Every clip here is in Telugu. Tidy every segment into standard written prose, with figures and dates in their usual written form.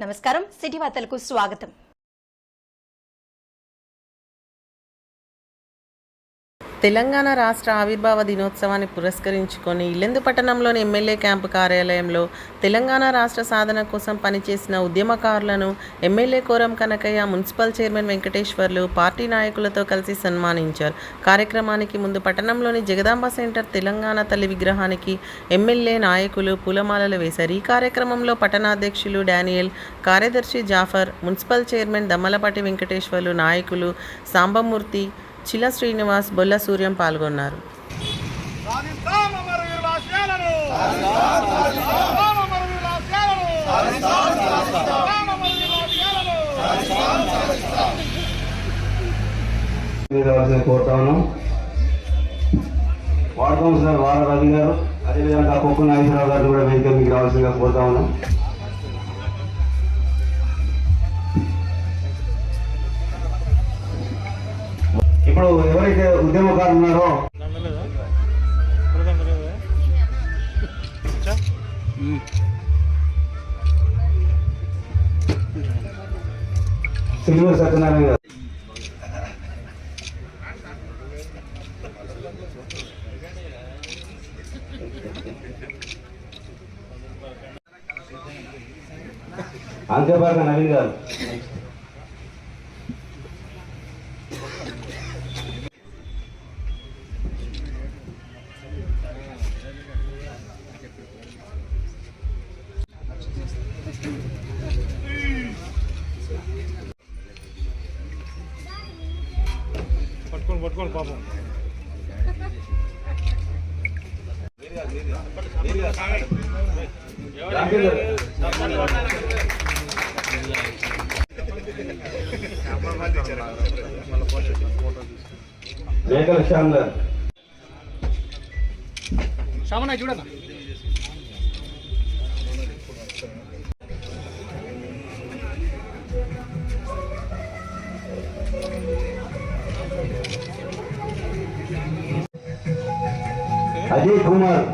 నమస్కారం, సిటీ వార్తలకు స్వాగతం. తెలంగాణ రాష్ట్ర ఆవిర్భావ దినోత్సవాన్ని పురస్కరించుకొని ఇల్లెందు పట్టణంలోని ఎమ్మెల్యే క్యాంపు కార్యాలయంలో తెలంగాణ రాష్ట్ర సాధన కోసం పనిచేసిన ఉద్యమకారులను MLA Koram Kanakaiah, municipal chairman Venkateswarlu party నాయకులతో కలిసి సన్మానించారు. కార్యక్రమానికి ముందు పట్టణంలోని జగదాంబ సెంటర్ తెలంగాణ తల్లి విగ్రహానికి ఎమ్మెల్యే నాయకులు పూలమాలలు వేశారు. ఈ కార్యక్రమంలో పట్టణాధ్యక్షులు డానియల్, కార్యదర్శి జాఫర్, మున్సిపల్ చైర్మన్ దమ్మలపాటి వెంకటేశ్వర్లు, నాయకులు సాంబమూర్తి, చిల శ్రీనివాస్, బొల్ల సూర్యం పాల్గొన్నారు. కోరుతా ఉన్నాం. వార్డు కౌన్సిలర్ వార రవి గారు, అదేవిధంగా కొక్కు నాగేశ్వరరావు గారు కూడా వేదిక మీకు రావాల్సిందిగా కోరుతా ఉన్నాం. ఇప్పుడు ఎవరైతే ఉద్యమకారులు ఉన్నారో సిల్వర్ సత్యనారాయణ గారు, అంత్యపాక నవీన్ గారు, పట్టుకోండి పాపం మేకల శ్యామ్ గారు, శ్యామన్న చూడన్నా అజయ్ కుమార్,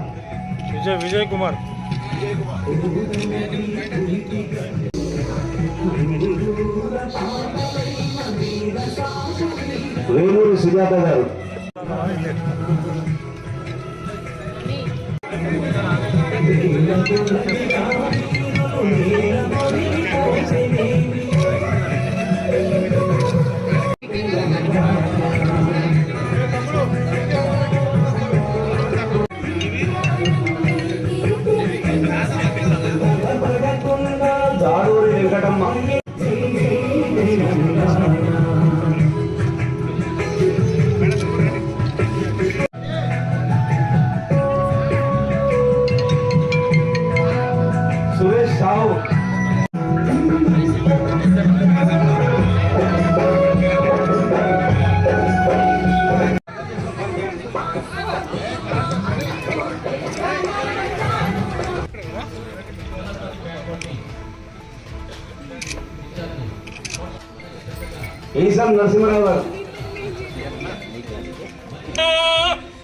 విజయ్ కుమార్, వేలూరు సుజాత గారు, దాడూరి వెంకటమ్మ, సురేష్ సావు, ఈసం నరసింహరావు గారు,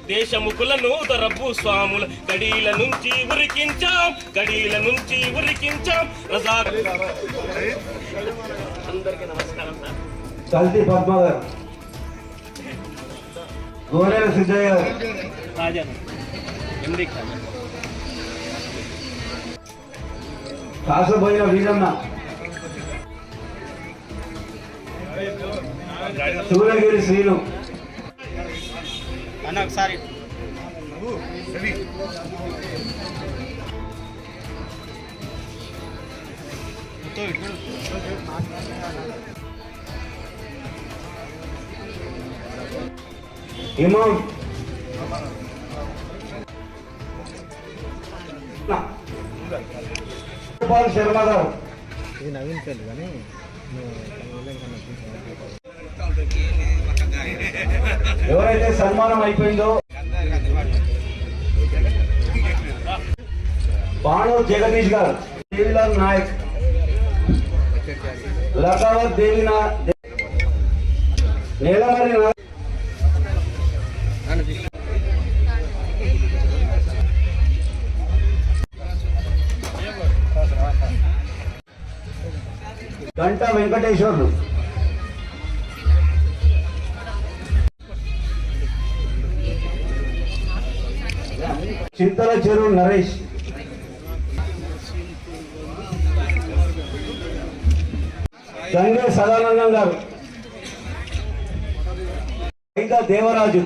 దేశముకులను దరబ్బు స్వాముల గడీల నుంచి ఉరికించాం రజా. అందరికీ నమస్కారం సార్. కల్తీ పద్మ గారు, గోరేల సిద్ధయ్య గారు, కాసబోయిన వీరన్న, సూర్యగిరి శ్రీను, ఒకసారి ఇమాం, గోపాల్ శర్మ గారు, ఎవరైతే సన్మానం అయిపోయిందో బాణు జగదీష్ గారు, దేవిలాల్ నాయక్, లకావత్ దేవినా, నేలమరి గంటా వెంకటేశ్వర్లు, చింతల చెరువు నరేష్, గంగే సదానందం గారు, ఇంకా దేవరాజు,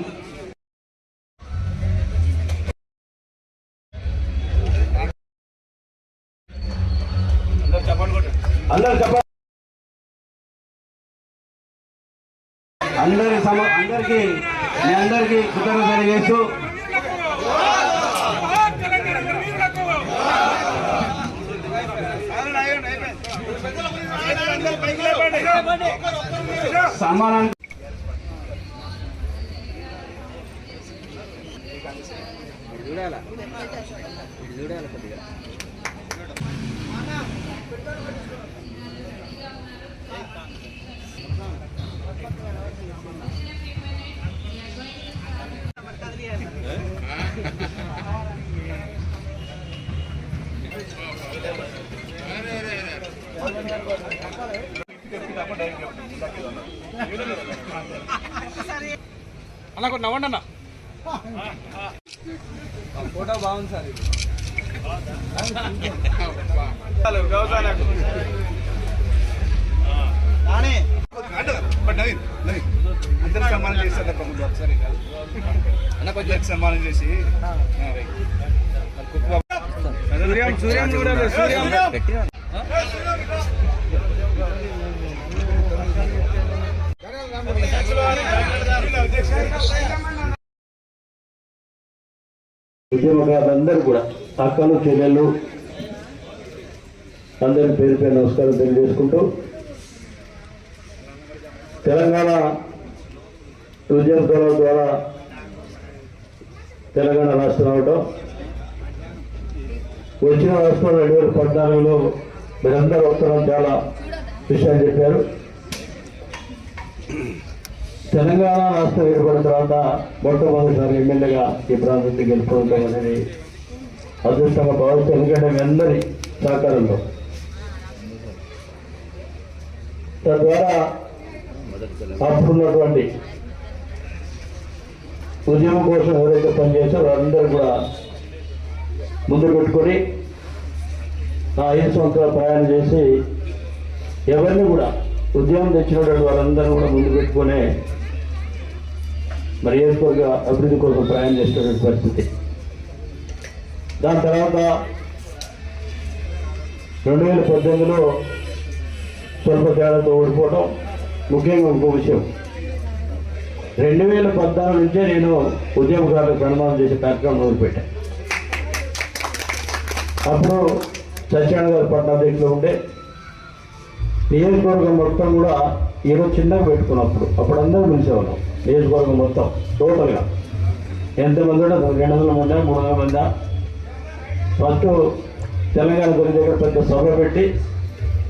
అందరు చెప్పండి. అందరికీ మీ అందరికీ కృతజ్ఞతలు తెలియజేస్తూ సన్మానం అన్న కొన్ని నవ్వండి అన్న. ఫోటో బాగుంది సార్. అందరికి సన్మానం చేశారు ఒకసారి అన్న కొంచెం సన్మానం చేసి సూర్యం కూడా ఉద్యమకారులందరూ కూడా అక్కలు చెల్లెళ్ళు అందరి పేరు పేరు నమస్కారం తెలియజేసుకుంటూ తెలంగాణ ఉద్యమకారుల ద్వారా తెలంగాణ రాష్ట్రం అవడం వచ్చిన రాష్ట్రం 2014లో మీరందరూ వస్తారని చాలా విషయాలు చెప్పారు. తెలంగాణ రాష్ట్రం ఏర్పడిన తర్వాత మొట్టమొదటిసారి ఎమ్మెల్యేగా ఈ ప్రాంతానికి గెలుపుకోవడం అనేది అదృష్టంగా భావిస్తాం. ఎందుకంటే మీ అందరి సహకారంలో తద్వారా అప్పుడున్నటువంటి ఉద్యమం కోసం ఎవరైతే పనిచేస్తారో వారందరూ కూడా ముందు పెట్టుకొని ఆ 5 సంవత్సరాలు ప్రయాణం చేసి ఎవరిని కూడా ఉద్యమం తెచ్చినటువంటి వారందరూ కూడా ముందు పెట్టుకునే మరి నియోజకవర్గ అభివృద్ధి కోసం ప్రయాణం చేసినటువంటి పరిస్థితి. దాని తర్వాత 2018లో స్వల్ప తేడాతో ఓడిపోవడం. ముఖ్యంగా ఇంకో విషయం, 2014 నుంచే నేను ఉద్యమకారులకు సన్మానం చేసే కార్యక్రమం మొదలుపెట్టాను. అప్పుడు సత్యనారాయణ గారు పట్టాధ్యక్షులు ఉండే నియోజకవర్గం మొత్తం కూడా ఈరోజు చిన్నగా పెట్టుకున్నప్పుడు అప్పుడు అందరూ పిలిచేవాళ్ళం. నియోజకవర్గం మొత్తం టోటల్గా ఎంతమంది కూడా 200 మంది 300 మంది. ఫస్ట్ తెలంగాణ గురి దగ్గర పెద్ద సభ పెట్టి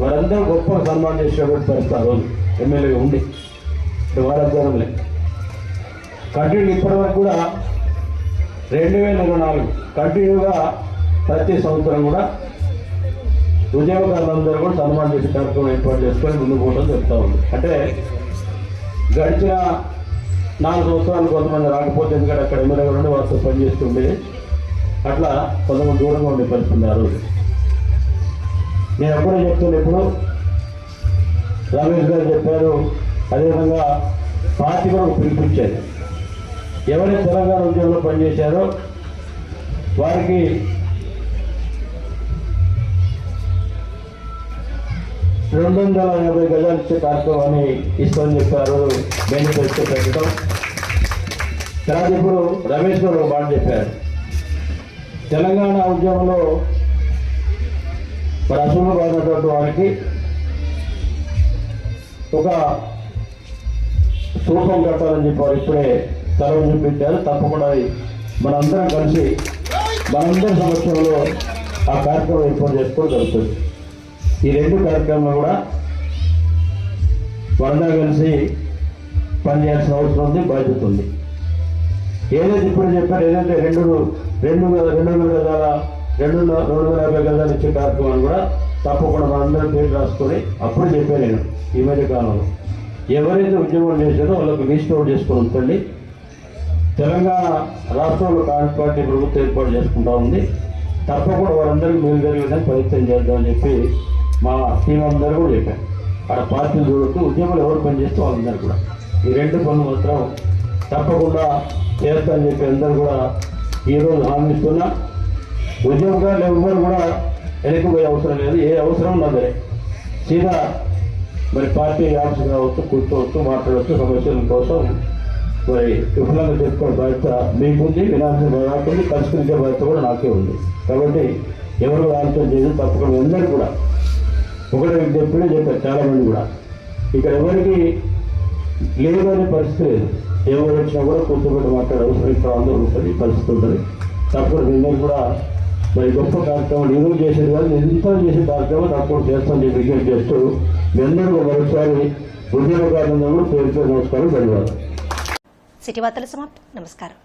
వారందరూ గొప్ప సన్మానం చేసినటువంటి పరిస్థితి ఆ రోజు ఎమ్మెల్యేగా ఉండి వారి ఆధ్వర్యంలో కంటిన్యూ ఇప్పటి వరకు కూడా 2024 కంటిన్యూగా ప్రతి సంవత్సరం కూడా ఉద్యోగకారులందరూ కూడా సన్మానం చేసే కార్యక్రమం ఏర్పాటు చేసుకొని ముందుకు పోవడం జరుగుతూ ఉంది. అంటే గడిచిన 4 సంవత్సరాలు కొంతమంది రాకపోతే ఎందుకంటే అక్కడ ఎమ్మెల్యేగా ఉండి వారితో పనిచేస్తుండే అట్లా కొంతమంది దూరంగా ఉండే పరిస్థితుంది ఆ రోజు. నేను ఎప్పుడూ చెప్తున్నా, ఇప్పుడు రమేష్ గారు చెప్పారు, అదేవిధంగా పార్టీ కూడా పిలిపించారు. ఎవరైతే తెలంగాణ ఉద్యమంలో పనిచేశారో వారికి $250 గజాలు ఇచ్చే కార్యక్రమాన్ని ఇస్తామని చెప్పారు. బెనిఫిట్స్ పెట్టడం. తర్వాత ఇప్పుడు రమేష్ గారు ఒక మాట చెప్పారు, తెలంగాణ ఉద్యమంలో మరి అసలు బాగినటువంటి వారికి ఒక స్థూపం కట్టాలని చెప్పారు. ఇప్పుడే సెలవు చూపించారు. తప్పకుండా మనందరం కలిసి మనందరి సమక్షంలో ఆ కార్యక్రమం ఏర్పాటు చేసుకోవడం జరుగుతుంది. ఈ 2 కార్యక్రమాలు కూడా మనందరం కలిసి పనిచేయాల్సిన అవసరం ఉంది, బాధ్యత ఉంది. ఏదైతే ఇప్పుడు చెప్పారు, ఏదైతే 250 గజాలు ఇచ్చే కార్యక్రమాన్ని కూడా తప్పకుండా మనందరం పేరు రాసుకొని అప్పుడు చెప్పాను నేను ఈ మధ్య కాలంలో ఎవరైతే ఉద్యమం చేశారో వాళ్ళకి లిస్ట్ అవుట్ చేసుకొని ఉంచండి. తెలంగాణ రాష్ట్రంలో కాంగ్రెస్ పార్టీ ప్రభుత్వం ఏర్పాటు చేసుకుంటా ఉంది. తప్పకుండా వాళ్ళందరికీ మేలు జరిగేదని ప్రయత్నం చేద్దామని చెప్పి మా టీం అందరూ కూడా చెప్పారు. అక్కడ పార్టీలు చూడొద్దు, ఉద్యమాలు ఎవరు పనిచేస్తే వాళ్ళందరూ కూడా ఈ రెండు పనులు మాత్రం తప్పకుండా చేస్తామని చెప్పి అందరూ కూడా ఈరోజు హామీ ఇస్తున్నా. ఉద్యమకారులు ఎవరు కూడా వెనకపోయే అవసరం లేదు. ఏ అవసరం ఉన్నా సరే సీదా మరి పార్టీ ఆఫీస్ కావచ్చు, కూర్చోవచ్చు, మాట్లాడవచ్చు. సమస్యల కోసం మరి విఫలంగా చేసుకునే బాధ్యత మీకుంది, వినాల్సిన బాధ్యత ఉంది, పరిష్కరించే బాధ్యత కూడా నాకే ఉంది. కాబట్టి ఎవరు ఆలోచన చేయదు. తప్పకుండా అందరూ కూడా ఒకటే చెప్పినే చెప్పారు చాలామంది కూడా. ఇక్కడ ఎవరికి లేదు అనే పరిస్థితి లేదు. ఎవరు వచ్చినా కూడా కూర్చోబెట్టి మాట్లాడే అవసరం ఇక్కడ అందరూ ఉంటుంది, పరిస్థితి ఉంటుంది. తప్పకుండా అందరూ కూడా మరి గొప్ప కార్యక్రమాలు ఎదురు చేసేది కాదు, ఎంత చేసే కార్యక్రమం తప్పకుండా చేస్తామని చెప్పి విజ్ఞప్తి చేస్తూ మీ అందరూ మరోసారి ఉద్యోగకారులందరూ కూడా పేరు నమస్కారం, ధన్యవాదాలు. సిటీ వార్తలు సమాప్తం. నమస్కారం.